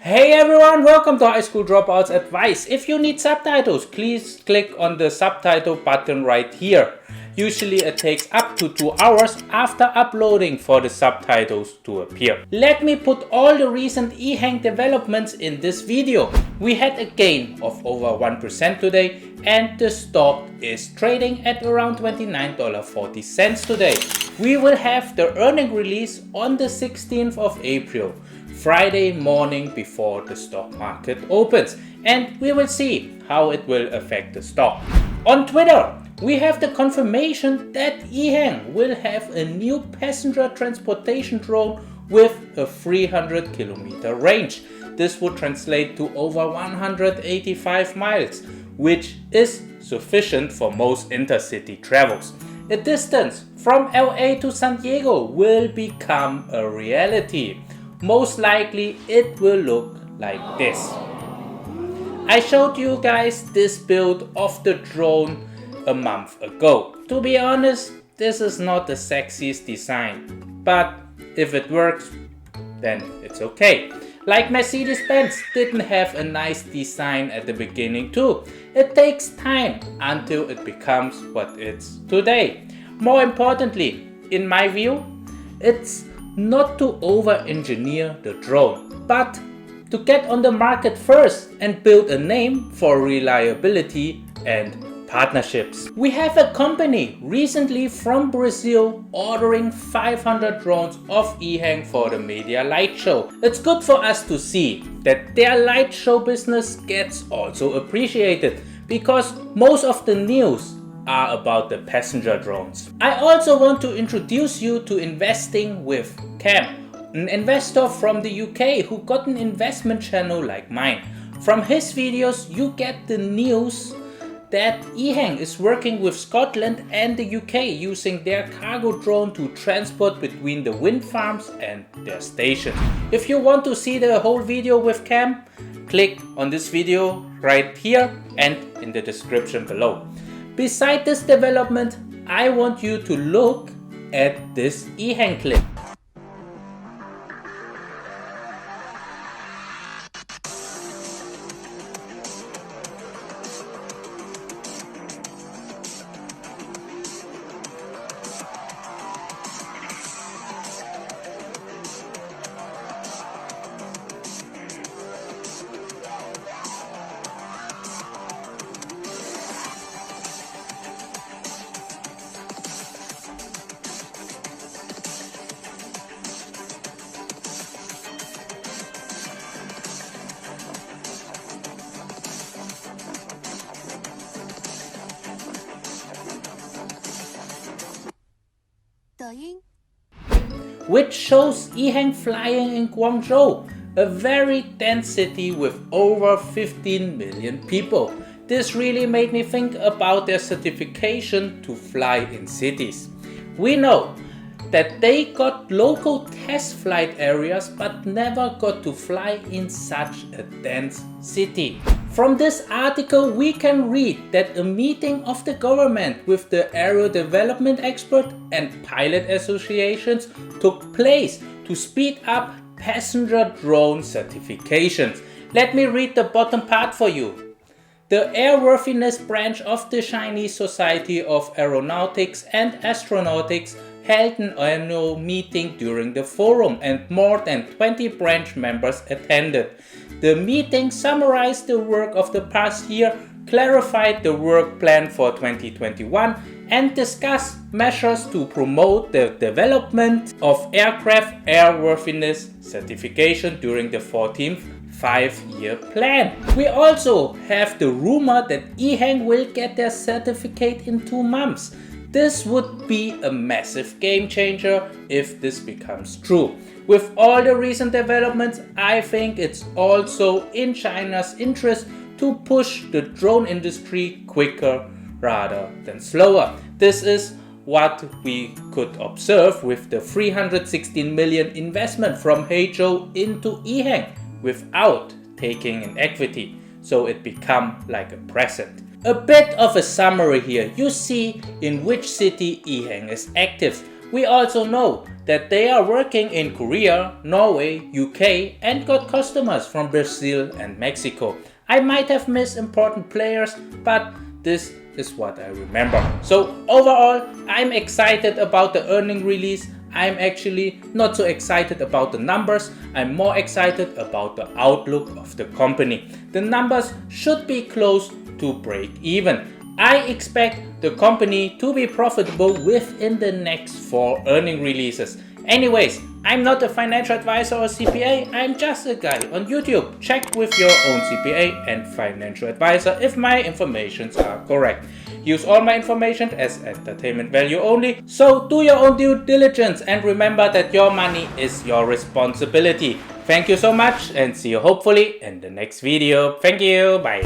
Hey everyone, welcome to High School Dropout's advice. If you need subtitles, please click on the subtitle button right here. Usually it takes up to 2 hours after uploading for the subtitles to appear. Let me put all the recent Ehang developments in this video. We had a gain of over 1% today and the stock is trading at around $29.40 today. We will have the earning release on the 16th of April. Friday morning before the stock market opens, and we will see how it will affect the stock. On Twitter, we have the confirmation that Ehang will have a new passenger transportation drone with a 300 kilometer range. This would translate to over 185 miles, which is sufficient for most intercity travels. A distance from LA to San Diego will become a reality. Most likely it will look like this. I showed you guys this build of the drone a month ago. To be honest, this is not the sexiest design, but if it works, then it's okay. Like Mercedes-Benz didn't have a nice design at the beginning too. It takes time until it becomes what it's today. More importantly, in my view, it's not to over-engineer the drone, but to get on the market first and build a name for reliability and partnerships. We have a company recently from Brazil ordering 500 drones of Ehang for the Media Light Show. It's good for us to see that their light show business gets also appreciated, because most of the news are about the passenger drones. I also want to introduce you to investing with Cam, an investor from the UK who got an investment channel like mine. From his videos you get the news that Ehang is working with Scotland and the UK using their cargo drone to transport between the wind farms and their stations. If you want to see the whole video with Cam, click on this video right here and in the description below. Beside this development, I want you to look at this Ehang clip. Which shows Ehang flying in Guangzhou, a very dense city with over 15 million people. This really made me think about their certification to fly in cities. We know that they got local test flight areas but never got to fly in such a dense city. From this article we can read that a meeting of the government with the aero development expert and pilot associations took place to speed up passenger drone certifications. Let me read the bottom part for you. The airworthiness branch of the Chinese Society of Aeronautics and Astronautics held an annual meeting during the forum and more than 20 branch members attended. The meeting summarized the work of the past year, clarified the work plan for 2021 and discussed measures to promote the development of aircraft airworthiness certification during the 14th five-year plan. We also have the rumor that Ehang will get their certificate in 2 months. This would be a massive game changer if this becomes true. With all the recent developments, I think it's also in China's interest to push the drone industry quicker rather than slower. This is what we could observe with the 316 million investment from Heizhou into Ehang without taking in equity, so it become like a present. A bit of a summary here. You see in which city Ehang is active. We also know that they are working in Korea, Norway, UK, and got customers from Brazil and Mexico. I might have missed important players, but this is what I remember. So overall, I'm excited about the earning release. I'm actually not so excited about the numbers. I'm more excited about the outlook of the company. The numbers should be close to break even. I expect the company to be profitable within the next 4 earning releases. Anyways, I'm not a financial advisor or CPA, I'm just a guy on YouTube. Check with your own CPA and financial advisor if my informations are correct. Use all my information as entertainment value only, so do your own due diligence and remember that your money is your responsibility. Thank you so much and see you hopefully in the next video. Thank you, bye.